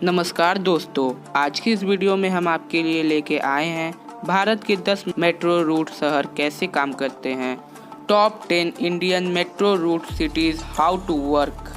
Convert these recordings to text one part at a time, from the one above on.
नमस्कार दोस्तों, आज की इस वीडियो में हम आपके लिए लेके आए हैं भारत के 10 मेट्रो रूट शहर कैसे काम करते हैं। Top 10 Indian metro route cities how to work.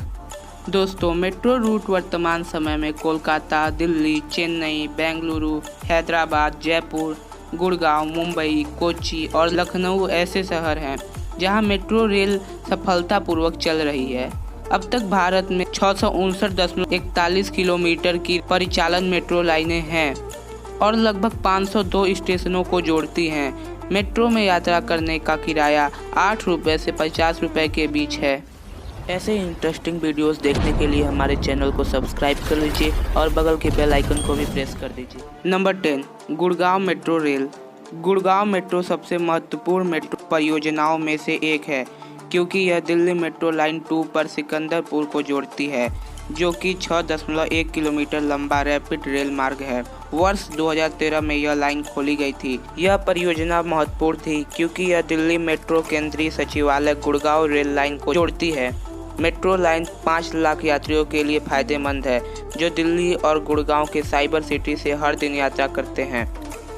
दोस्तों, मेट्रो रूट वर्तमान समय में कोलकाता, दिल्ली, चेन्नई, बेंगलुरु, हैदराबाद, जयपुर, गुड़गांव, मुंबई, कोच्चि और लखनऊ ऐसे शहर हैं जहां मेट्रो रेल सफलतापूर्वक चल रही है। अब तक भारत में 659.41 किलोमीटर की परिचालन मेट्रो लाइनें हैं और लगभग 502 स्टेशनों को जोड़ती हैं। मेट्रो में यात्रा करने का किराया 8 रुपये से 50 रुपये के बीच है। ऐसे इंटरेस्टिंग वीडियोस देखने के लिए हमारे चैनल को सब्सक्राइब कर लीजिए और बगल के बेल आइकन को भी प्रेस कर दीजिए। Number 10, Gurgaon metro rail. Gurgaon metro सबसे महत्वपूर्ण मेट्रो परियोजनाओं में से एक है क्योंकि यह दिल्ली मेट्रो लाइन 2 पर सिकंदरपुर को जोड़ती है, जो कि 6.1 किलोमीटर लंबा रैपिड रेल मार्ग है। वर्ष 2013 में यह लाइन खोली गई थी। यह परियोजना महत्वपूर्ण थी क्योंकि यह दिल्ली मेट्रो केंद्रीय सचिवालय गुड़गांव रेल लाइन को जोड़ती है। मेट्रो लाइन 5 लाख यात्रियों के लिए फायदेमंद है, जो दिल्ली और गुड़गांव के साइबर सिटी से हर दिन यात्रा करते हैं।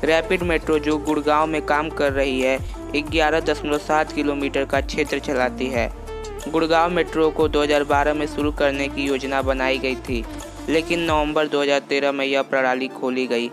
रैपिड मेट्रो जो गुड़गांव में काम कर रही है 11.7 किलोमीटर का क्षेत्र चलाती है। गुड़गांव मेट्रो को 2012 में शुरू करने की योजना बनाई गई थी, लेकिन नवंबर 2013 में यह प्रणाली खोली गई।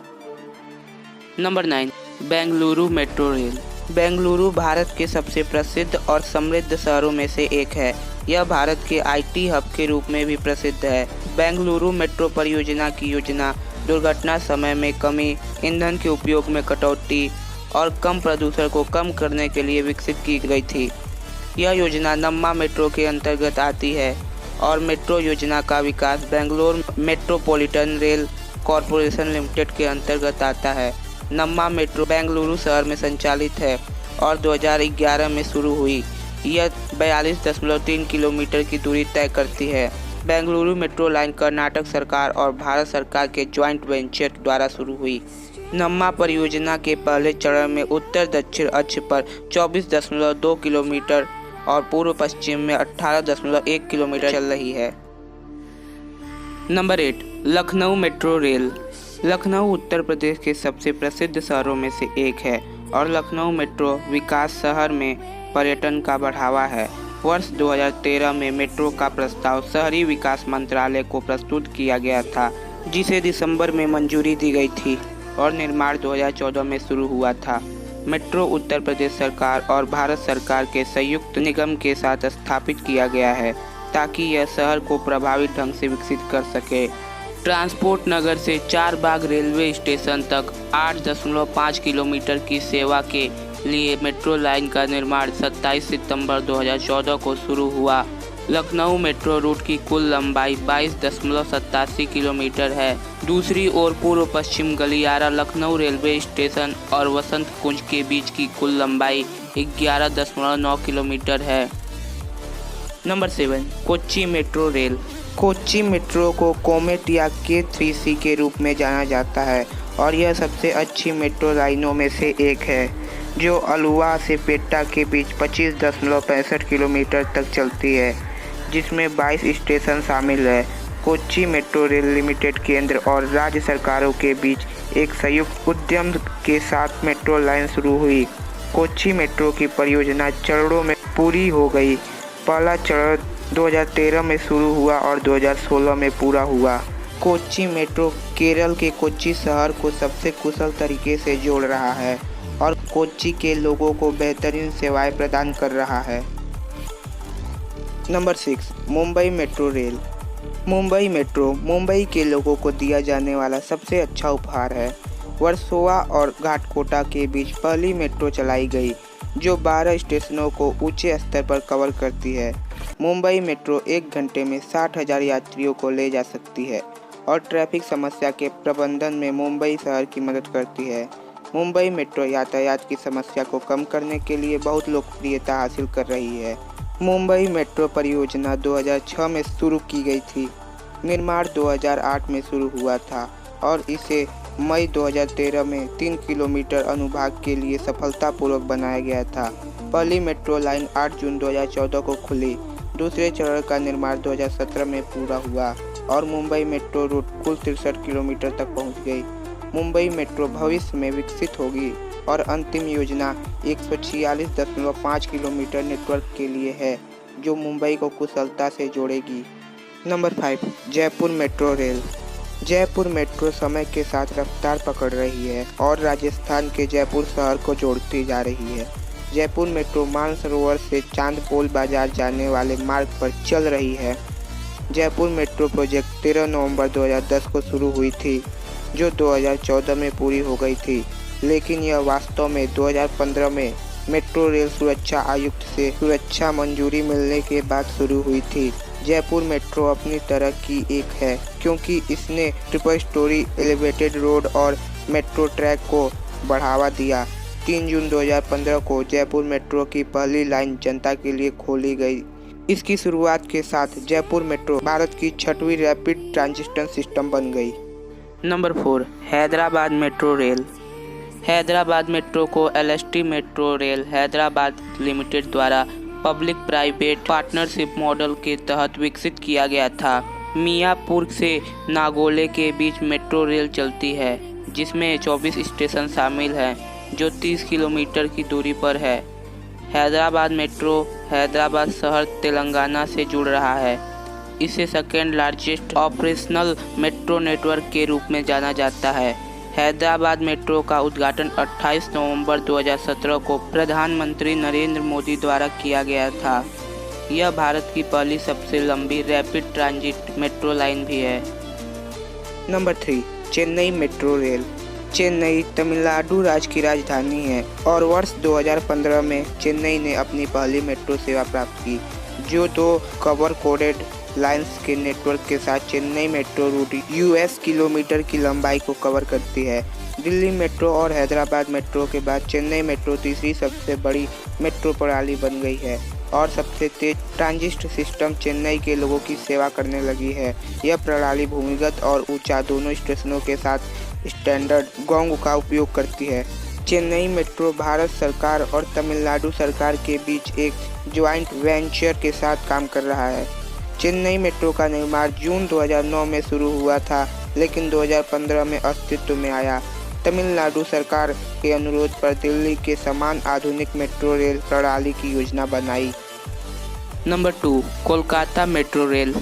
Number 9, Bengaluru metro rail. Bengaluru Bharat के सबसे प्रसिद्ध और समृद्ध शहरों में से एक है। यह भारत के आईटी हब के रूप में भी प्रसिद्ध है। बेंगलुरु मेट्रो परियोजना की योजना दुर्घटना समय में कमी, ईंधन के उपयोग में कटौती और कम प्रदूषण को कम करने के लिए विकसित की गई थी। यह योजना नम्मा मेट्रो के अंतर्गत आती है और मेट्रो योजना का विकास Bangalore metropolitan rail corporation limited के अंतर्गत आता है। नम्मा मेट्रो बेंगलुरु शहर में संचालित है और 2011 में शुरू हुई। यह 42.3 किलोमीटर की दूरी तय करती है। बेंगलुरु मेट्रो लाइन कर्नाटक सरकार और भारत सरकार के ज्वाइंट वेंचर द्वारा शुरू हुई। नम्मा परियोजना के पहले चरण में उत्तर दक्षिण अक्ष पर 24.2 किलोमीटर और पूर्व पश्चिम में 18.1 किलोमीटर चल रही है। Number 8, Lucknow metro rail. Lucknow Uttar Pradesh के सबसे प्रसिद्ध शहरों में से एक है और लखनऊ मेट्रो विकास शहर में पर्यटन का बढ़ावा है। वर्ष 2013 में मेट्रो का प्रस्ताव शहरी विकास मंत्रालय को प्रस्तुत किया गया था, जिसे दिसंबर में मंजूरी दी गई थी और निर्माण 2014 में शुरू हुआ था। मेट्रो उत्तर प्रदेश सरकार और भारत सरकार के संयुक्त निगम के साथ स्थापित किया गया है ताकि यह शहर को प्रभावी ढंग से विकसित कर सके। ट्रांसपोर्ट नगर से चारबाग रेलवे स्टेशन तक 8.5 किलोमीटर की सेवा के लिए मेट्रो लाइन का निर्माण 27 सितंबर 2014 को शुरू हुआ। लखनऊ मेट्रो रूट की कुल लंबाई 22.87 किलोमीटर है। दूसरी ओर पूर्व पश्चिम गलियारा लखनऊ रेलवे स्टेशन और वसंत कुंज के बीच की कुल लंबाई 11.9 किलोमीटर है। Number 7, Kochi metro rail. Kochi metro को कोमेट या K3C के रूप में जाना जाता है और यह सबसे अच्छी मेट्रो लाइनों में से एक है, जो अलुवा से पेट्टा के बीच 25.65 किलोमीटर तक चलती है, जिसमें 22 स्टेशन शामिल है। कोच्चि मेट्रो रेल लिमिटेड केंद्र और राज्य सरकारों के बीच एक संयुक्त उद्यम के साथ मेट्रो लाइन शुरू हुई। कोच्चि मेट्रो की परियोजना चरणों में पूरी हो गई। पहला चरण 2013 में शुरू हुआ और 2016 में पूरा हुआ। कोच्चि मेट्रो केरल के कोच्चि शहर को सबसे कुशल तरीके से जोड़ रहा है और कोच्चि के लोगों को बेहतरीन सेवाएं प्रदान कर रहा है। Number 6, Mumbai metro rail. Mumbai metro Mumbai के लोगों को दिया जाने वाला सबसे अच्छा उपहार है। वर्सोवा और घाटकोटा के बीच पहली मेट्रो चलाई गई, जो 12 स्टेशनों को ऊंचे स्तर पर कवर करती है। मुंबई मेट्रो 1 घंटे में 60,000 यात्रियों को ले जा सकती है और ट्रैफिक समस्या के प्रबंधन में मुंबई शहर की मदद करती है। मुंबई मेट्रो यातायात की समस्या को कम करने के लिए बहुत लोकप्रियता हासिल कर रही है। मुंबई मेट्रो परियोजना 2006 में शुरू की गई थी। निर्माण 2008 में शुरू हुआ था और इसे मई 2013 में 3 किलोमीटर अनुभाग के लिए सफलतापूर्वक बनाया गया था। पहली मेट्रो लाइन 8 जून 2014 को खुली। दूसरे चरण का निर्माण 2017 में पूरा हुआ। और मुंबई मेट्रो रूट कुल 63 किलोमीटर तक पहुंच गई। मुंबई मेट्रो भविष्य में विकसित होगी और अंतिम योजना 146.5 किलोमीटर नेटवर्क के लिए है, जो मुंबई को कुशलता से जोड़ेगी। Number 5, Jaipur metro rail. Jaipur metro समय के साथ रफ्तार पकड़ रही है और राजस्थान के जयपुर शहर को जोड़ती जा रही है। जयपुर मेट्रो मानसरोवर से चांदपोल बाजार जाने वाले मार्ग पर चल रही है। जयपुर मेट्रो प्रोजेक्ट 13 नवंबर 2010 को शुरू हुई थी, जो 2014 में पूरी हो गई थी, लेकिन यह वास्तव में 2015 में मेट्रो रेल सुरक्षा आयुक्त से सुरक्षा मंजूरी मिलने के बाद शुरू हुई थी। जयपुर मेट्रो अपनी तरह की एक है क्योंकि इसने ट्रिपल स्टोरी एलिवेटेड रोड और मेट्रो ट्रैक को बढ़ावा दिया। 3 जून 2015 को जयपुर मेट्रो की पहली लाइन जनता के लिए खोली गई। इसकी शुरुआत के साथ जयपुर मेट्रो भारत की 6वीं रैपिड ट्रांजिट सिस्टम बन गई। Number 4, Hyderabad metro rail. Hyderabad metro को LST metro rail Hyderabad limited द्वारा पब्लिक प्राइवेट पार्टनरशिप मॉडल के तहत विकसित किया गया था। मियापुर से नागोले के बीच मेट्रो रेल चलती है, जिसमें 24 स्टेशन शामिल हैं, जो 30 किलोमीटर की दूरी पर है। हैदराबाद मेट्रो हैदराबाद शहर तेलंगाना से जुड़ रहा है। इसे second largest operational metro network के रूप में जाना जाता है। हैदराबाद मेट्रो का उद्घाटन 28 नवंबर 2017 को प्रधानमंत्री नरेंद्र मोदी द्वारा किया गया था। यह भारत की पहली सबसे लंबी रैपिड ट्रांजिट मेट्रो लाइन भी है। Number 3, Chennai metro rail. Chennai Tamil Nadu राज्य की राजधानी है और वर्ष 2015 में चेन्नई ने अपनी पहली मेट्रो सेवा प्राप्त की, जो 2 कवर कोडेड लाइन्स के नेटवर्क के साथ Chennai metro route US kilometre की लंबाई को कवर करती है। दिल्ली मेट्रो और हैदराबाद मेट्रो के बाद चेन्नई मेट्रो तीसरी सबसे बड़ी मेट्रो प्रणाली बन गई है और सबसे तेज ट्रांजिट सिस्टम चेन्नई के लोगों की सेवा करने लगी है। यह प्रणाली भूमिगत और ऊंचा दोनों स्टेशनों के साथ स्टैंडर्ड गौंग का उपयोग करती है। चेन्नई मेट्रो भारत सरकार और तमिलनाडु सरकार के बीच एक ज्वाइंट वेंचर के साथ काम कर रहा है। चेन्नई मेट्रो का निर्माण जून 2009 में शुरू हुआ था, लेकिन 2015 में अस्तित्व में आया। तमिलनाडु सरकार के अनुरोध पर दिल्ली के समान आधुनिक मेट्रो रेल प्रणाली की योजना बनाई। Number 2, Kolkata metro rail.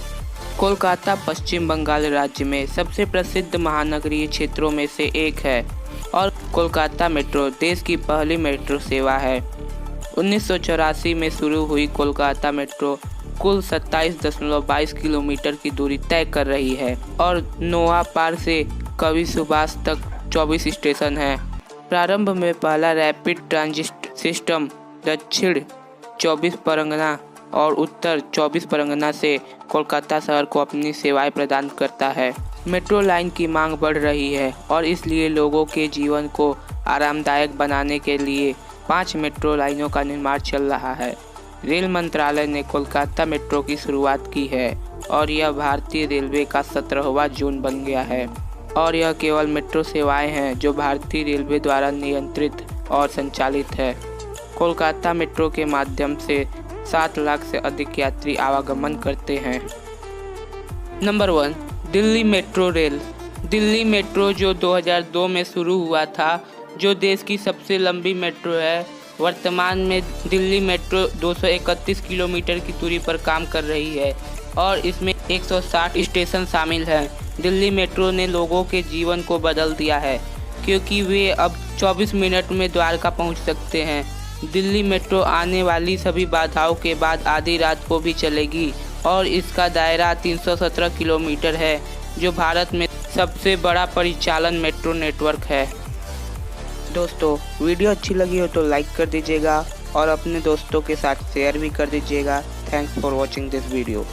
Kolkata Paschim Bangal राज्य में सबसे प्रसिद्ध महानगरीय क्षेत्रों में से एक है और कोलकाता मेट्रो देश की पहली मेट्रो सेवा है। 1984 में शुरू हुई कोलकाता मेट्रो कुल 27.22 किलोमीटर की दूरी तय कर रही है और नोआ पार से कवि सुभाष तक 24 स्टेशन हैं। प्रारंभ में पहला रैपिड ट्रांजिट सिस्टम दक्षिण 24 परगना और उत्तर 24 परगना से कोलकाता शहर को अपनी सेवाएं प्रदान करता है। मेट्रो लाइन की मांग बढ़ रही है और इसलिए लोगों के जीवन को आरामदायक बनाने के लिए 5 मेट्रो लाइनों का निर्माण चल रहा है। रेल मंत्रालय ने कोलकाता मेट्रो की शुरुआत की है और यह भारतीय रेलवे का 17वां जोन बन गया है और यह केवल मेट्रो सेवाएं हैं जो भारतीय रेलवे द्वारा नियंत्रित और संचालित है। कोलकाता मेट्रो के माध्यम से 7 लाख से अधिक यात्री आवागमन करते हैं। Number 1, Delhi metro rail. Delhi metro जो 2002 में शुरू हुआ था, जो देश की सबसे लंबी मेट्रो है। वर्तमान में दिल्ली मेट्रो 231 किलोमीटर की दूरी पर काम कर रही है और इसमें 160 स्टेशन शामिल हैं। दिल्ली मेट्रो ने लोगों के जीवन को बदल दिया है क्योंकि वे अब 24 मिनट में द्वारका पहुंच सकते हैं। दिल्ली मेट्रो आने वाली सभी बाधाओं के बाद आधी रात को भी चलेगी और इसका दायरा 317 किलोमीटर है, जो भारत में सबसे बड़ा परिचालन मेट्रो नेटवर्क है। दोस्तों, वीडियो अच्छी लगी हो तो लाइक कर दीजिएगा और अपने दोस्तों के साथ शेयर भी कर दीजिएगा। Thanks for watching this video.